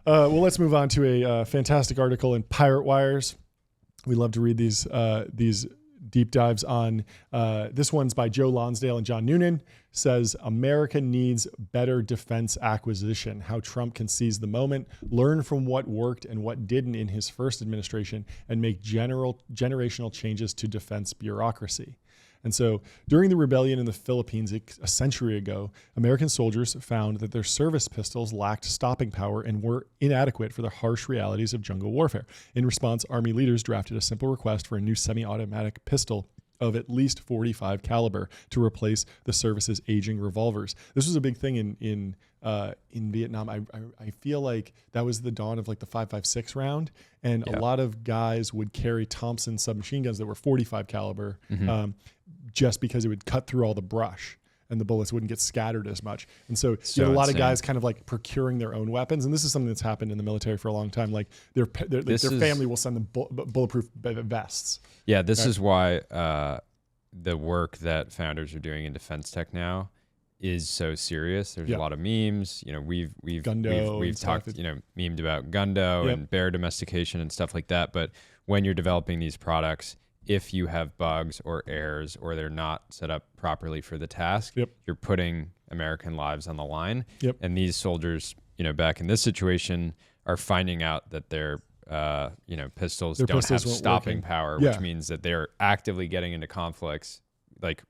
Well, let's move on to a fantastic article in Pirate Wires. We love to read these deep dives on. This one's by Joe Lonsdale and John Noonan. Says America needs better defense acquisition. How Trump can seize the moment, learn from what worked and what didn't in his first administration, and make generational changes to defense bureaucracy. And so during the rebellion in the Philippines a century ago, American soldiers found that their service pistols lacked stopping power and were inadequate for the harsh realities of jungle warfare. In response, Army leaders drafted a simple request for a new semi-automatic pistol of at least 45 caliber to replace the service's aging revolvers. This was a big thing in Vietnam. I feel like that was the dawn of like the 5.56 round, and a lot of guys would carry Thompson submachine guns that were 45 caliber, just because it would cut through all the brush and the bullets wouldn't get scattered as much. And so you had a lot of guys kind of like procuring their own weapons. And this is something that's happened in the military for a long time. Like their family will send them bulletproof vests. Yeah, this is why the work that founders are doing in defense tech now is so serious. There's a lot of memes. You know, we've talked, memed about gundo and bear domestication and stuff like that. But when you're developing these products, if you have bugs or errors or they're not set up properly for the task, you're putting American lives on the line. And these soldiers, back in this situation, are finding out that their pistols don't have stopping power, which means that they're actively getting into conflicts, like,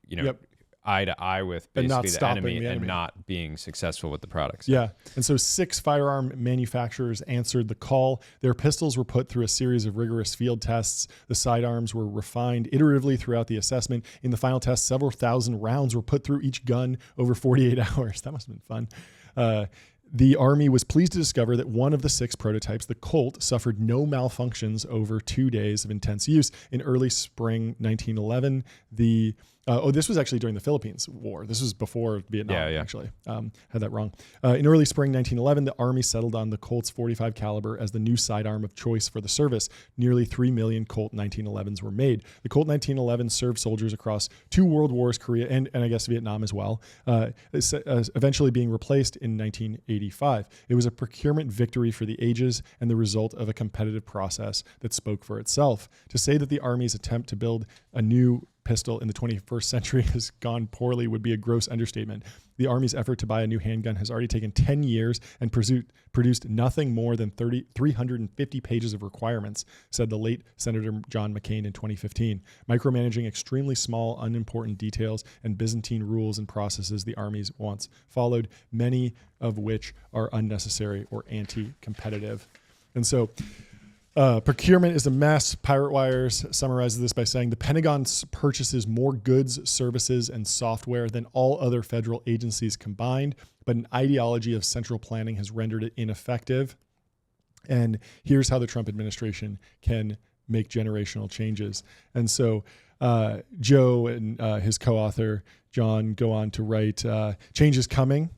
eye to eye with basically the enemy and not being successful with the products. Yeah. And so 6 firearm manufacturers answered the call. Their pistols were put through a series of rigorous field tests. The sidearms were refined iteratively throughout the assessment. In the final test, several thousand rounds were put through each gun over 48 hours. That must have been fun. The Army was pleased to discover that one of the 6 prototypes, the Colt, suffered no malfunctions over 2 days of intense use. In early spring 1911, this was actually during the Philippines War. This was before Vietnam, actually. Had that wrong. In early spring 1911, the Army settled on the Colt's 45 caliber as the new sidearm of choice for the service. Nearly 3 million Colt 1911s were made. The Colt 1911 served soldiers across 2 world wars, Korea and I guess Vietnam as well, eventually being replaced in 1985. It was a procurement victory for the ages and the result of a competitive process that spoke for itself. To say that the Army's attempt to build a new pistol in the 21st century has gone poorly would be a gross understatement. The Army's effort to buy a new handgun has already taken 10 years and produced nothing more than 350 pages of requirements, said the late Senator John McCain in 2015. Micromanaging extremely small, unimportant details and Byzantine rules and processes the Army's once followed, many of which are unnecessary or anti-competitive. And so procurement is a mess. Pirate Wires summarizes this by saying the Pentagon purchases more goods, services, and software than all other federal agencies combined, but an ideology of central planning has rendered it ineffective. And here's how the Trump administration can make generational changes. And so Joe and his co-author, John, go on to write, change is coming.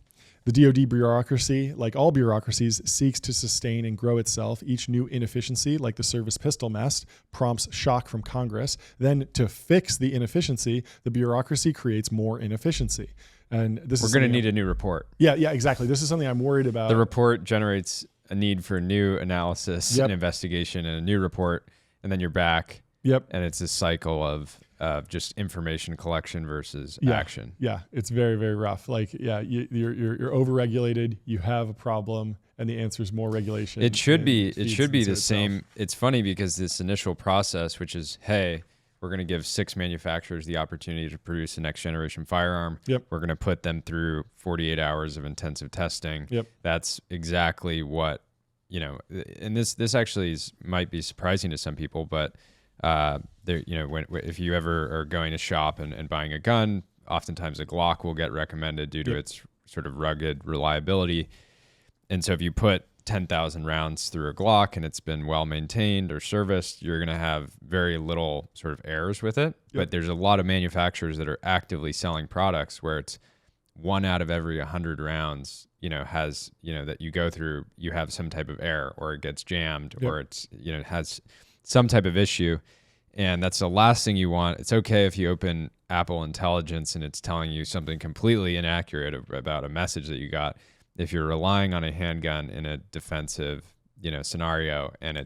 The DoD bureaucracy, like all bureaucracies, seeks to sustain and grow itself. Each new inefficiency, like the service pistol mess, prompts shock from Congress. Then to fix the inefficiency, the bureaucracy creates more inefficiency. And we're going to need a new report. Yeah, exactly. This is something I'm worried about. The report generates a need for new analysis and investigation and a new report, and then you're back. And it's a cycle of just information collection versus action. Yeah, it's very, very rough. Like, you're overregulated. You have a problem, and the answer is more regulation. It should be the same. It's funny because this initial process, which is, hey, we're going to give 6 manufacturers the opportunity to produce a next generation firearm. We're going to put them through 48 hours of intensive testing. That's exactly what, and this actually might be surprising to some people, but if you ever are going to shop and buying a gun, oftentimes a Glock will get recommended due to its sort of rugged reliability. And so if you put 10,000 rounds through a Glock and it's been well maintained or serviced, you're going to have very little sort of errors with it. But there's a lot of manufacturers that are actively selling products where it's 1 out of every 100 rounds, has, that you go through, you have some type of error, or it gets jammed, or it's, has some type of issue. And that's the last thing you want. It's okay if you open Apple Intelligence and it's telling you something completely inaccurate about a message that you got. if you're relying on a handgun in a defensive, scenario, and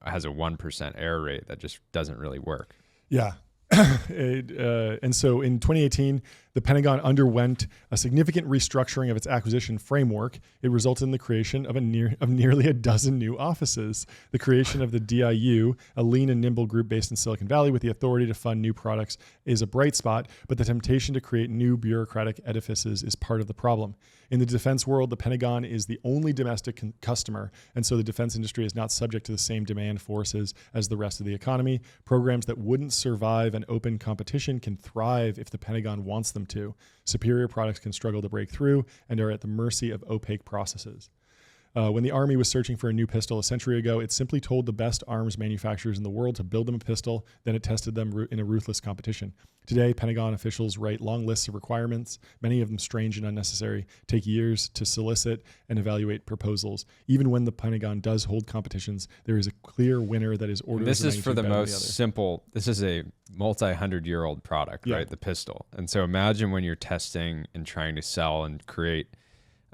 has a 1% error rate, that just doesn't really work. Yeah. And so in 2018, the Pentagon underwent a significant restructuring of its acquisition framework. It resulted in the creation of nearly a dozen new offices. The creation of the DIU, a lean and nimble group based in Silicon Valley with the authority to fund new products, is a bright spot, but the temptation to create new bureaucratic edifices is part of the problem. In the defense world, the Pentagon is the only domestic customer, and so the defense industry is not subject to the same demand forces as the rest of the economy. Programs that wouldn't survive an open competition can thrive if the Pentagon wants them to. Superior products can struggle to break through and are at the mercy of opaque processes. When the Army was searching for a new pistol a century ago, it simply told the best arms manufacturers in the world to build them a pistol, then it tested them in a ruthless competition. Today, Pentagon officials write long lists of requirements, many of them strange and unnecessary, take years to solicit and evaluate proposals. Even when the Pentagon does hold competitions, there is a clear winner that is ordered. This is for the most simple. This is a multi-100-year-old product, right? The pistol. And so imagine when you're testing and trying to sell and create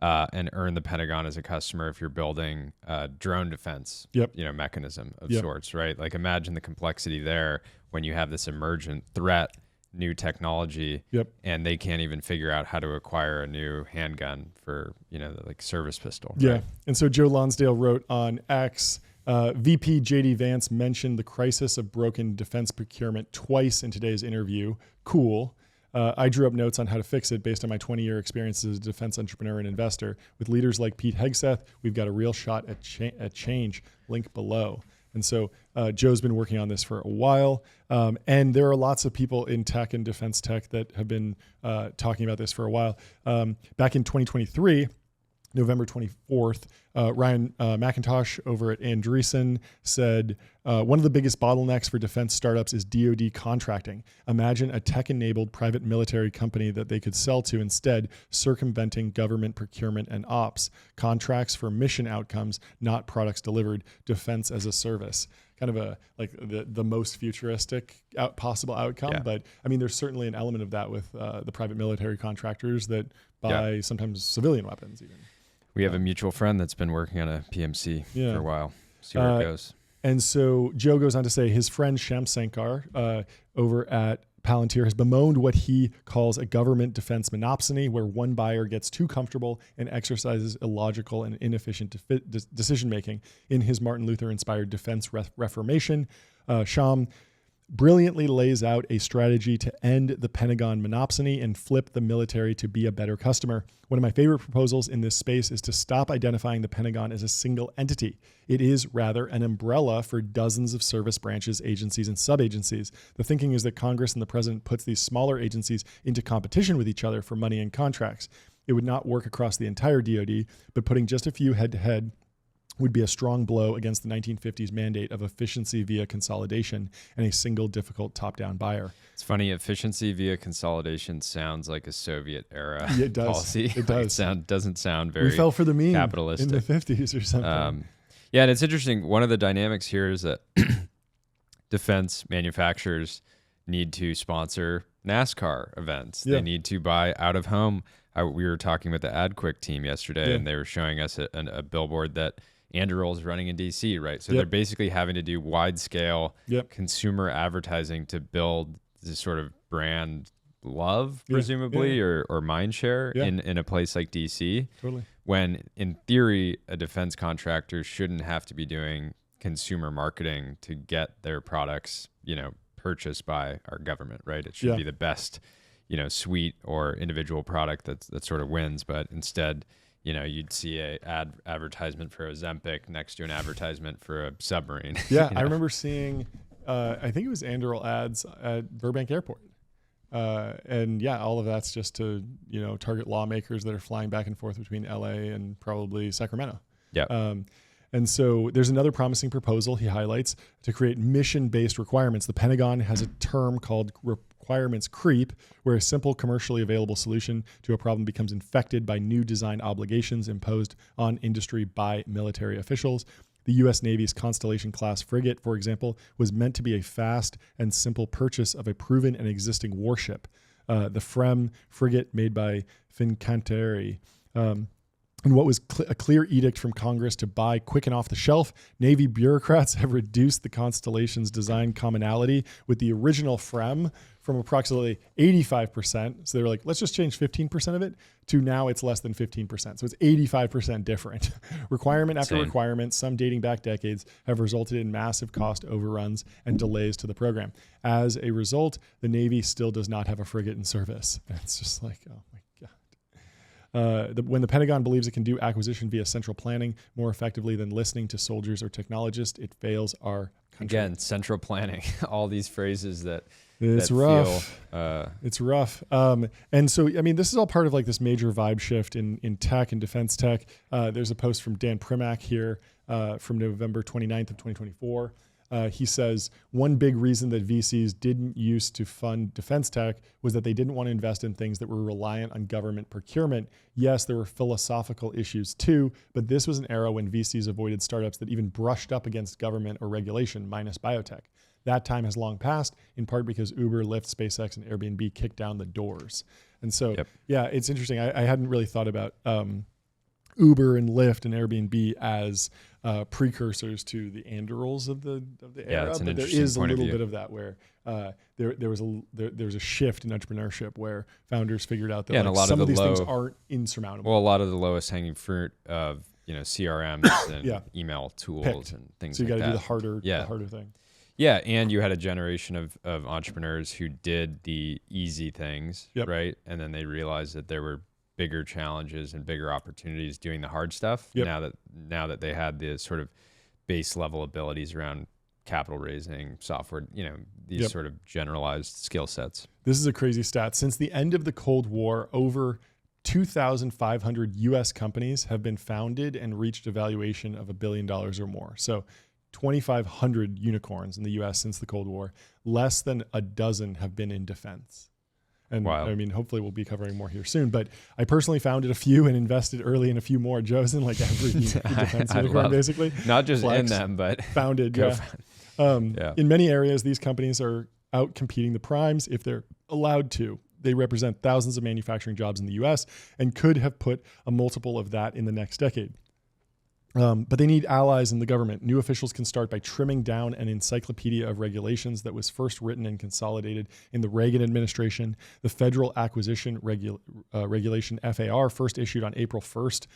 and earn the Pentagon as a customer if you're building a drone defense, mechanism of sorts, right? Like imagine the complexity there when you have this emergent threat, new technology, and they can't even figure out how to acquire a new handgun for, like service pistol. Yeah. Right? And so Joe Lonsdale wrote on X, VP JD Vance mentioned the crisis of broken defense procurement twice in today's interview. Cool. I drew up notes on how to fix it based on my 20-year experience as a defense entrepreneur and investor. With leaders like Pete Hegseth, we've got a real shot at change. Link below. And so Joe's been working on this for a while. And there are lots of people in tech and defense tech that have been talking about this for a while. Back in 2023, November 24th, Ryan McIntosh over at Andreessen said, one of the biggest bottlenecks for defense startups is DoD contracting. Imagine a tech-enabled private military company that they could sell to instead, circumventing government procurement and ops. Contracts for mission outcomes, not products delivered. Defense as a service. Kind of the most futuristic possible outcome. Yeah. But I mean, there's certainly an element of that with the private military contractors that buy sometimes civilian weapons even. We have a mutual friend that's been working on a PMC for a while. See where it goes. And so Joe goes on to say his friend Shyam Sankar over at Palantir has bemoaned what he calls a government defense monopsony, where one buyer gets too comfortable and exercises illogical and inefficient decision-making. In his Martin Luther-inspired Defense Reformation, Shyam brilliantly lays out a strategy to end the Pentagon monopsony and flip the military to be a better customer. One of my favorite proposals in this space is to stop identifying the Pentagon as a single entity. It is rather an umbrella for dozens of service branches, agencies, and sub-agencies. The thinking is that Congress and the president puts these smaller agencies into competition with each other for money and contracts. It would not work across the entire DoD, but putting just a few head-to-head would be a strong blow against the 1950s mandate of efficiency via consolidation and a single difficult top-down buyer. It's funny, efficiency via consolidation sounds like a Soviet era policy. It does. Doesn't sound very we fell for the meme capitalistic in the 50s or something. Yeah, and it's interesting. One of the dynamics here is that defense manufacturers need to sponsor NASCAR events. They need to buy out of home. We were talking with the AdQuick team yesterday, and they were showing us a billboard that Anduril is running in DC, right? So they're basically having to do wide-scale consumer advertising to build this sort of brand love, presumably, or mind share in a place like DC. Totally. When, in theory, a defense contractor shouldn't have to be doing consumer marketing to get their products, purchased by our government, right? It should be the best, suite or individual product that sort of wins, but instead, you'd see a advertisement for Ozempic next to an advertisement for a submarine. Yeah, I remember seeing, I think it was Anduril ads at Burbank Airport. And all of that's just to, target lawmakers that are flying back and forth between LA and probably Sacramento. Yeah. And so there's another promising proposal he highlights to create mission-based requirements. The Pentagon has a term called requirements creep, where a simple commercially available solution to a problem becomes infected by new design obligations imposed on industry by military officials. The U.S. Navy's Constellation-class frigate, for example, was meant to be a fast and simple purchase of a proven and existing warship. The FREM frigate, made by Fincantieri, In what was a clear edict from Congress to buy quick and off the shelf, Navy bureaucrats have reduced the Constellation's design commonality with the original FREM from approximately 85%. So they were like, let's just change 15% of it, to now it's less than 15%. So it's 85% different. Requirement after requirement, some dating back decades, have resulted in massive cost overruns and delays to the program. As a result, the Navy still does not have a frigate in service. And it's just like, oh my God. When the Pentagon believes it can do acquisition via central planning more effectively than listening to soldiers or technologists, it fails our country. Again, central planning, all these phrases that it's rough. It's rough. And so, I mean, this is all part of like this major vibe shift in tech and defense tech. There's a post from Dan Primack here from November 29th of 2024. He says, one big reason that VCs didn't used to fund defense tech was that they didn't want to invest in things that were reliant on government procurement. Yes, there were philosophical issues too, but this was an era when VCs avoided startups that even brushed up against government or regulation, minus biotech. That time has long passed, in part because Uber, Lyft, SpaceX, and Airbnb kicked down the doors. And so, yeah, it's interesting. I hadn't really thought about Uber and Lyft and Airbnb as precursors to the Andurils of the era, but there is a little bit of that where there was a shift in entrepreneurship where founders figured out that like, some of these things aren't insurmountable. Well, a lot of the lowest hanging fruit of CRMs and email tools and things like that. So you got to do the harder thing. Yeah, and you had a generation of entrepreneurs who did the easy things, right? And then they realized that there were bigger challenges and bigger opportunities doing the hard stuff. Now that they had the sort of base level abilities around capital raising, software, these sort of generalized skill sets. This is a crazy stat. Since the end of the Cold War, over 2,500 U.S. companies have been founded and reached a valuation of $1 billion or more. So 2,500 unicorns in the U.S. since the Cold War. Less than a dozen have been in defense. And I mean, hopefully we'll be covering more here soon. But I personally founded a few and invested early in a few more. Joe's in like every defense unicorn, basically. Not just in them, but founded. In many areas, these companies are out competing the primes if they're allowed to. They represent thousands of manufacturing jobs in the U.S. and could have put a multiple of that in the next decade. But they need allies in the government. New officials can start by trimming down an encyclopedia of regulations that was first written and consolidated in the Reagan administration. The Federal Acquisition Regulation, FAR, first issued on April 1st.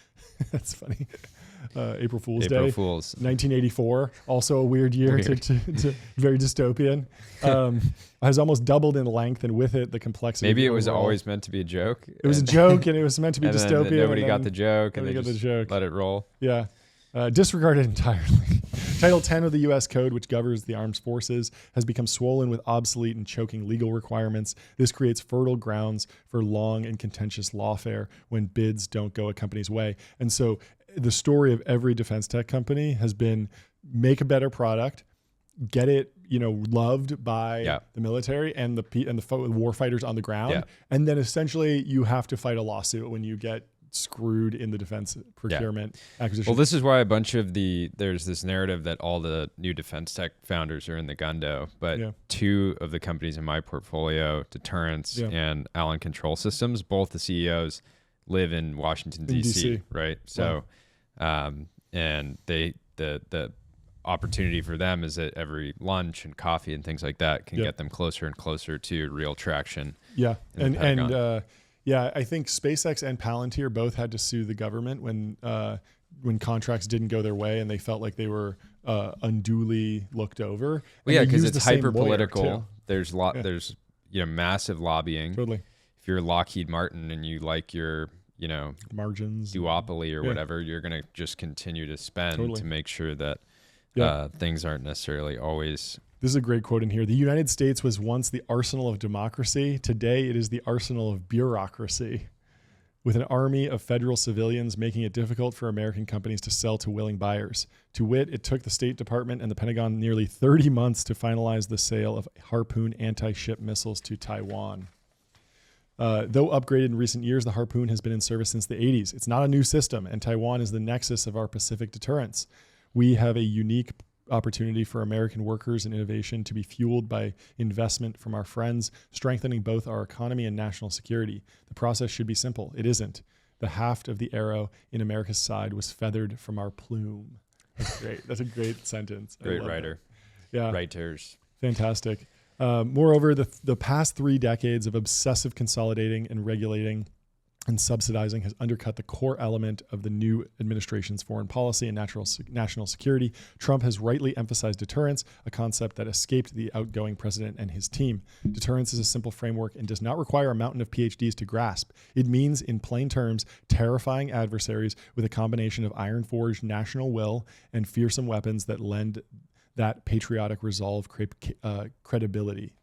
That's funny. April Fool's Day. 1984, also a weird year. To very dystopian. Has almost doubled in length, and with it, the complexity. Maybe it was always meant to be a joke. It was a joke, and it was meant to be dystopian. Nobody got the joke, and they just let it roll. Yeah. Disregarded entirely. Title 10 of the U.S. Code, which governs the armed forces, has become swollen with obsolete and choking legal requirements. This creates fertile grounds for long and contentious lawfare when bids don't go a company's way. And so the story of every defense tech company has been make a better product, get it, loved by the military and the war fighters on the ground, and then essentially you have to fight a lawsuit when you get screwed in the defense procurement acquisition. Well, this is why a bunch of there's this narrative that all the new defense tech founders are in the gundo, but two of the companies in my portfolio, Deterrence and Allen Control Systems, both the CEOs live in Washington, D.C., right? So, and the opportunity for them is that every lunch and coffee and things like that can get them closer and closer to real traction. Yeah. I think SpaceX and Palantir both had to sue the government when contracts didn't go their way and they felt like they were unduly looked over. Well, yeah, because it's hyper political. There's massive lobbying. Totally. If you're Lockheed Martin and you like your margins, duopoly or whatever, you're going to just continue to spend to make sure that things aren't necessarily always. This is a great quote in here. The United States was once the arsenal of democracy. Today, it is the arsenal of bureaucracy. With an army of federal civilians making it difficult for American companies to sell to willing buyers. To wit, it took the State Department and the Pentagon nearly 30 months to finalize the sale of Harpoon anti-ship missiles to Taiwan. Though upgraded in recent years, the Harpoon has been in service since the 80s. It's not a new system, and Taiwan is the nexus of our Pacific deterrence. We have a unique opportunity for American workers and innovation to be fueled by investment from our friends, strengthening both our economy and national security. The process should be simple. It isn't. The haft of the arrow in America's side was feathered from our plume. That's great. That's a great sentence. Great writer. That. Yeah. Writers. Fantastic. Moreover, the past 3 decades of obsessive consolidating and regulating and subsidizing has undercut the core element of the new administration's foreign policy and national security. Trump has rightly emphasized deterrence, a concept that escaped the outgoing president and his team. Deterrence is a simple framework and does not require a mountain of PhDs to grasp. It means, in plain terms, terrifying adversaries with a combination of iron-forged national will and fearsome weapons that lend that patriotic resolve credibility.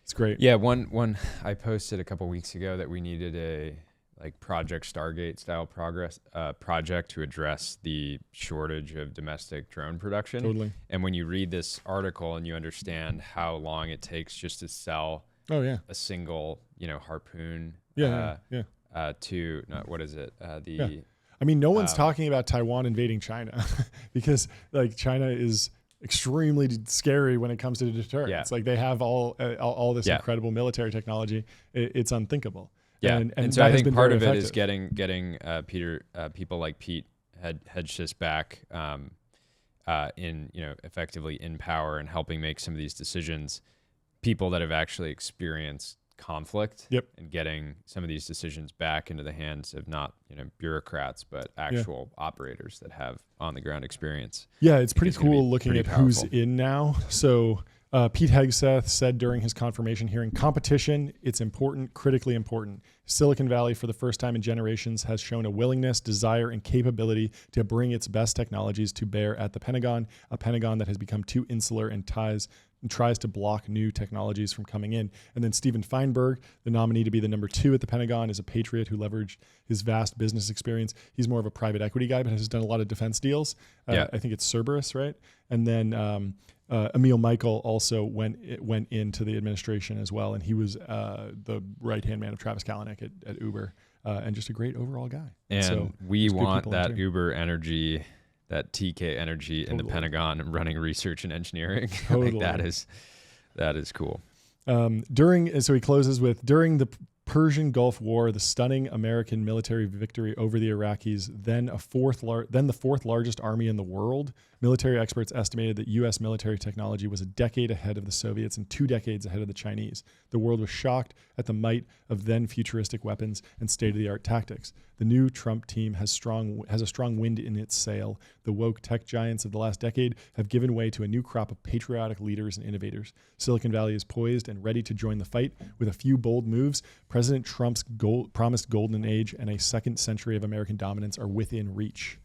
It's great. Yeah, one I posted a couple weeks ago that we needed a Project Stargate style project to address the shortage of domestic drone production. Totally. And when you read this article and you understand how long it takes just to sell a single, harpoon to what is it? I mean, no one's talking about Taiwan invading China because China is extremely scary when it comes to deterrence. Yeah. It's like they have all this incredible military technology. It's unthinkable. Yeah, and so I think part of it is getting people like Pete Hegseth back in effectively in power and helping make some of these decisions. People that have actually experienced conflict and getting some of these decisions back into the hands of not bureaucrats but actual operators that have on the ground experience. Yeah, it's pretty cool looking at who's in now. So Pete Hegseth said during his confirmation hearing, competition, it's important, critically important. Silicon Valley, for the first time in generations, has shown a willingness, desire, and capability to bring its best technologies to bear at the Pentagon, a Pentagon that has become too insular and tries to block new technologies from coming in. And then Steven Feinberg, the nominee to be the number 2 at the Pentagon, is a patriot who leveraged his vast business experience. He's more of a private equity guy, but has done a lot of defense deals. I think it's Cerberus, right? And then Emil Michael also went into the administration as well, and he was the right-hand man of Travis Kalanick at Uber, and just a great overall guy. And so we want that Uber energy, that TK energy in the Pentagon and running research and engineering. Totally. I think that is cool. So he closes with, during the Persian Gulf War, the stunning American military victory over the Iraqis, then the fourth largest army in the world, military experts estimated that U.S. military technology was a decade ahead of the Soviets and 2 decades ahead of the Chinese. The world was shocked at the might of then futuristic weapons and state-of-the-art tactics. The new Trump team has a strong wind in its sail. The woke tech giants of the last decade have given way to a new crop of patriotic leaders and innovators. Silicon Valley is poised and ready to join the fight. With a few bold moves, President Trump's promised golden age and a second century of American dominance are within reach.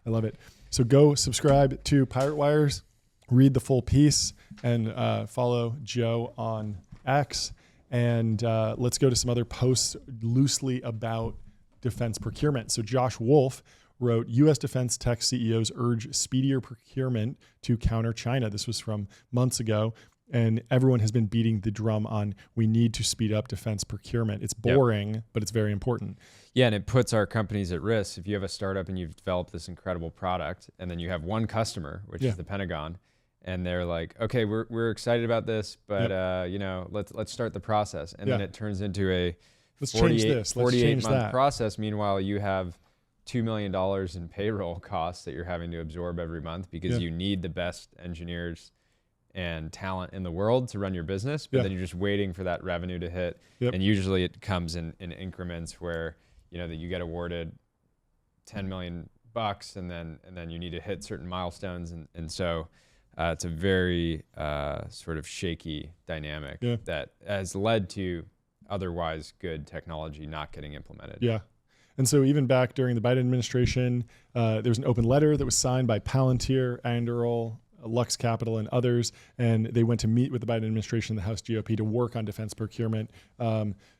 I love it. So go subscribe to Pirate Wires, read the full piece, and follow Joe on X. And let's go to some other posts loosely about defense procurement. So Josh Wolf wrote, U.S. defense tech CEOs urge speedier procurement to counter China. This was from months ago. And everyone has been beating the drum on we need to speed up defense procurement. It's boring, but it's very important. Yeah, and it puts our companies at risk. If you have a startup and you've developed this incredible product, and then you have one customer, which is the Pentagon, and they're like, okay, we're excited about this, but let's start the process. And then it turns into a 48-month process. Meanwhile, you have $2 million in payroll costs that you're having to absorb every month because you need the best engineers and talent in the world to run your business, but then you're just waiting for that revenue to hit. And usually it comes in increments where, that you get awarded $10 million and then you need to hit certain milestones. And so it's a very sort of shaky dynamic that has led to otherwise good technology not getting implemented. Yeah. And so even back during the Biden administration, there was an open letter that was signed by Palantir, Anduril, Lux Capital, and others, and they went to meet with the Biden administration, the House GOP, to work on defense procurement.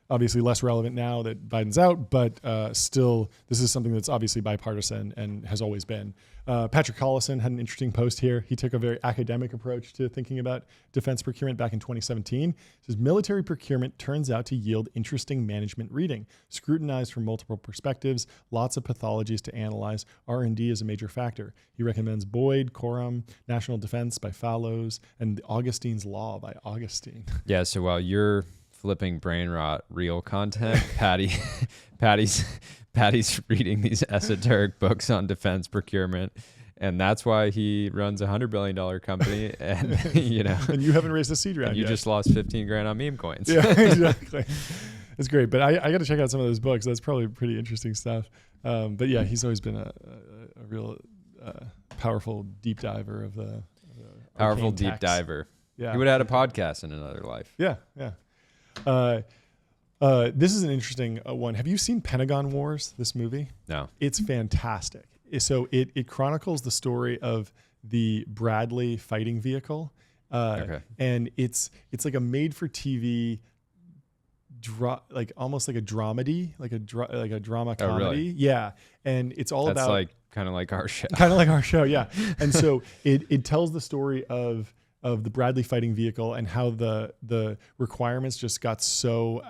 Obviously less relevant now that Biden's out, but still, this is something that's obviously bipartisan and has always been. Patrick Collison had an interesting post here. He took a very academic approach to thinking about defense procurement back in 2017. He says, military procurement turns out to yield interesting management reading, scrutinized from multiple perspectives, lots of pathologies to analyze. R&D is a major factor. He recommends Boyd, Coram, National Defense by Fallows, and Augustine's Law by Augustine. Yeah, so while you're flipping brain rot real content. Patty's reading these esoteric books on defense procurement. And that's why he runs $100 billion company. And, and you haven't raised a seed round you yet. just lost 15 grand on meme coins. Yeah, exactly. It's great. But I got to check out some of those books. That's probably pretty interesting stuff. But yeah, he's always been a real powerful deep diver of the powerful deep diver. Yeah. He would have had a podcast in another life. Yeah. This is an interesting one. Have you seen Pentagon Wars, this movie? No. It's fantastic. So it chronicles the story of the Bradley fighting vehicle. And it's like a made-for-TV almost like a dramedy, like a drama comedy. Oh, really? Yeah. And it's all That's about kind of like our show. Kind of like our show, yeah. And so it tells the story of the Bradley fighting vehicle and how the requirements just got so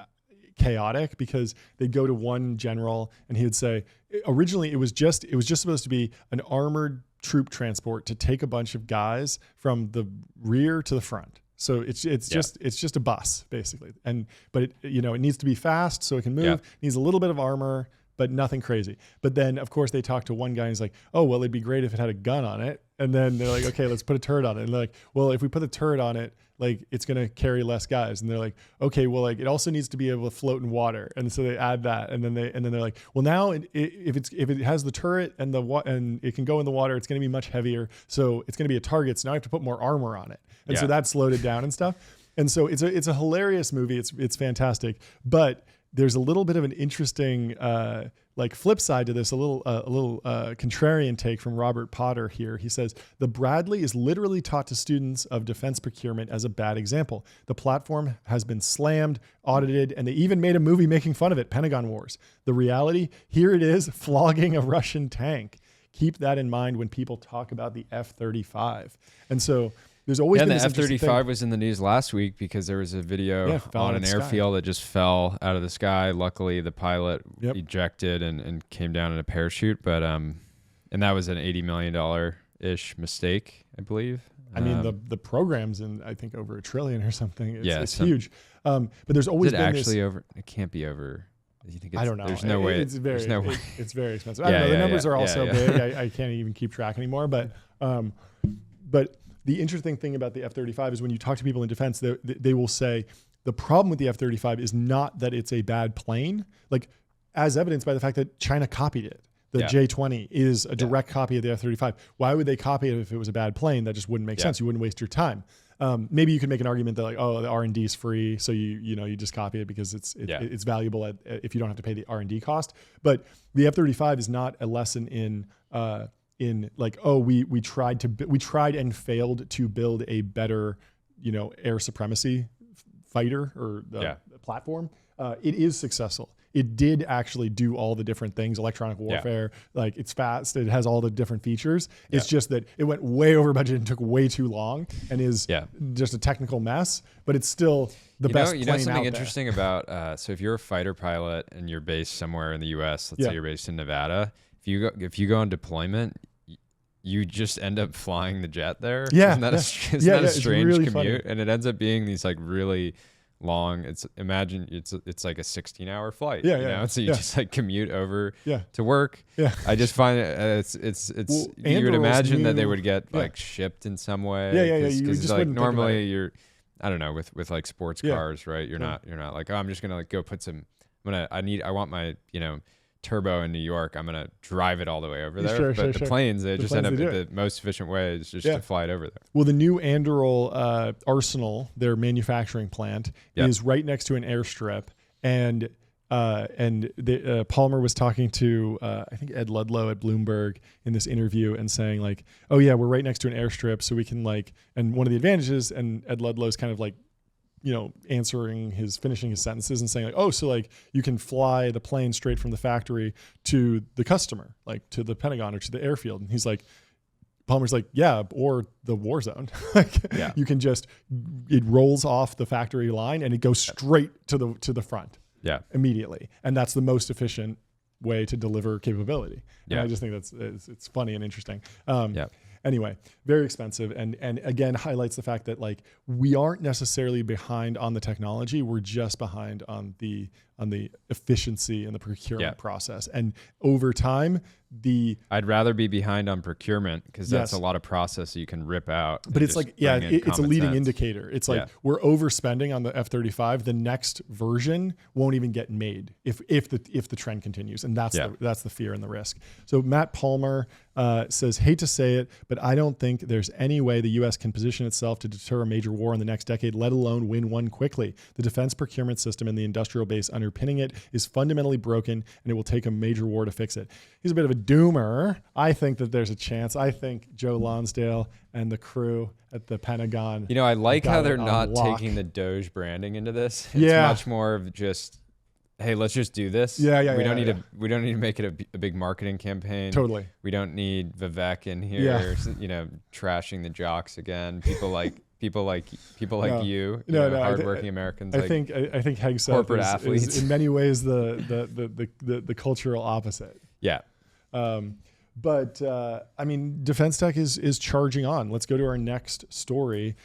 chaotic because they'd go to one general and he would say, originally it was just supposed to be an armored troop transport to take a bunch of guys from the rear to the front. So it's just a bus basically. But it needs to be fast so it can move. Yeah. It needs a little bit of armor, but nothing crazy. But then of course they talk to one guy and he's like, oh, well, it'd be great if it had a gun on it. And then they're like, okay, let's put a turret on it. And they're like, well, if we put a turret on it, like it's going to carry less guys. And they're like, okay, well, like it also needs to be able to float in water. And so they add that. And then they're like, well, now if it has the turret and it can go in the water, it's going to be much heavier. So it's going to be a target. So now I have to put more armor on it. And so that slowed it down and stuff. And so it's a hilarious movie. It's fantastic, but there's a little bit of an interesting flip side to this, a little contrarian take from Robert Potter here. He says, the Bradley is literally taught to students of defense procurement as a bad example. The platform has been slammed, audited, and they even made a movie making fun of it, Pentagon Wars. The reality, here it is, flogging a Russian tank. Keep that in mind when people talk about the F-35. And so there's always been the this F-35 was in the news last week because there was a video on an airfield that just fell out of the sky. Luckily, the pilot ejected and came down in a parachute. But and that was an $80 million-ish mistake, I believe. I mean, the program's in, I think, over $1 trillion or something. It's huge. But there's always been actually over. It can't be over. You think I don't know. There's no way. It's very expensive. I Yeah, don't know. The numbers are all yeah, so yeah. big. I can't even keep track anymore. But the interesting thing about the F-35 is when you talk to people in defense, they will say the problem with the F-35 is not that it's a bad plane, like as evidenced by the fact that China copied it. The J-20 is a direct copy of the F-35. Why would they copy it if it was a bad plane? That just wouldn't make sense. You wouldn't waste your time. Maybe you could make an argument that like, oh, the R&D is free, so you just copy it because it's valuable if you don't have to pay the R&D cost. But the F-35 is not a lesson in like, oh, we tried and failed to build a better, air supremacy fighter or platform. It is successful. It did actually do all the different things, electronic warfare, like it's fast. It has all the different features. It's just that it went way over budget and took way too long and is just a technical mess, but it's still the best plane out there. Something interesting about, so if you're a fighter pilot and you're based somewhere in the US, let's say you're based in Nevada, if you go on deployment, you just end up flying the jet there. Yeah. Isn't that a strange really commute? funny. And it ends up being these like really long, it's like a 16-hour flight. So you just like commute over to work. I just find it's you would imagine that they would get like shipped in some way. Because like normally you're, I don't know, with like sports cars, right? You're not like, oh, I'm just gonna like go put some, I want my, turbo in New York, I'm gonna drive it all the way over there. But the planes, they just end up the most efficient way is just to fly it over there. Well, the new Anduril Arsenal, their manufacturing plant, is right next to an airstrip, and Palmer was talking to I think Ed Ludlow at Bloomberg in this interview and saying like, oh yeah, we're right next to an airstrip, so we can like, and one of the advantages, and Ed Ludlow's kind of like, finishing his sentences and saying like, oh, so like you can fly the plane straight from the factory to the customer, like to the Pentagon or to the airfield. And he's like, Palmer's like, yeah, or the war zone. You can just, it rolls off the factory line and it goes straight to the front immediately. And that's the most efficient way to deliver capability. And I just think it's funny and interesting. Anyway, very expensive, and again highlights the fact that like we aren't necessarily behind on the technology. We're just behind on the efficiency and the procurement process. And over time, I'd rather be behind on procurement because that's a lot of process you can rip out. But it's like, it's a leading indicator. It's like we're overspending on the F-35. The next version won't even get made if the trend continues, and that's the fear and the risk. So Matt Palmer says, hate to say it, but I don't think there's any way the U.S. can position itself to deter a major war in the next decade, let alone win one quickly. The defense procurement system and the industrial base underpinning it is fundamentally broken, and it will take a major war to fix it. He's a bit of a doomer. I think that there's a chance. I think Joe Lonsdale and the crew at the Pentagon. I like how they're not taking the Doge branding into this. It's much more of just, hey, let's just do this. We don't need to make it a big marketing campaign. Totally. We don't need Vivek in here, trashing the jocks again. People like you, hardworking Americans. I think Hegseth corporate athletes is in many ways the cultural opposite. Yeah. But defense tech is charging on. Let's go to our next story.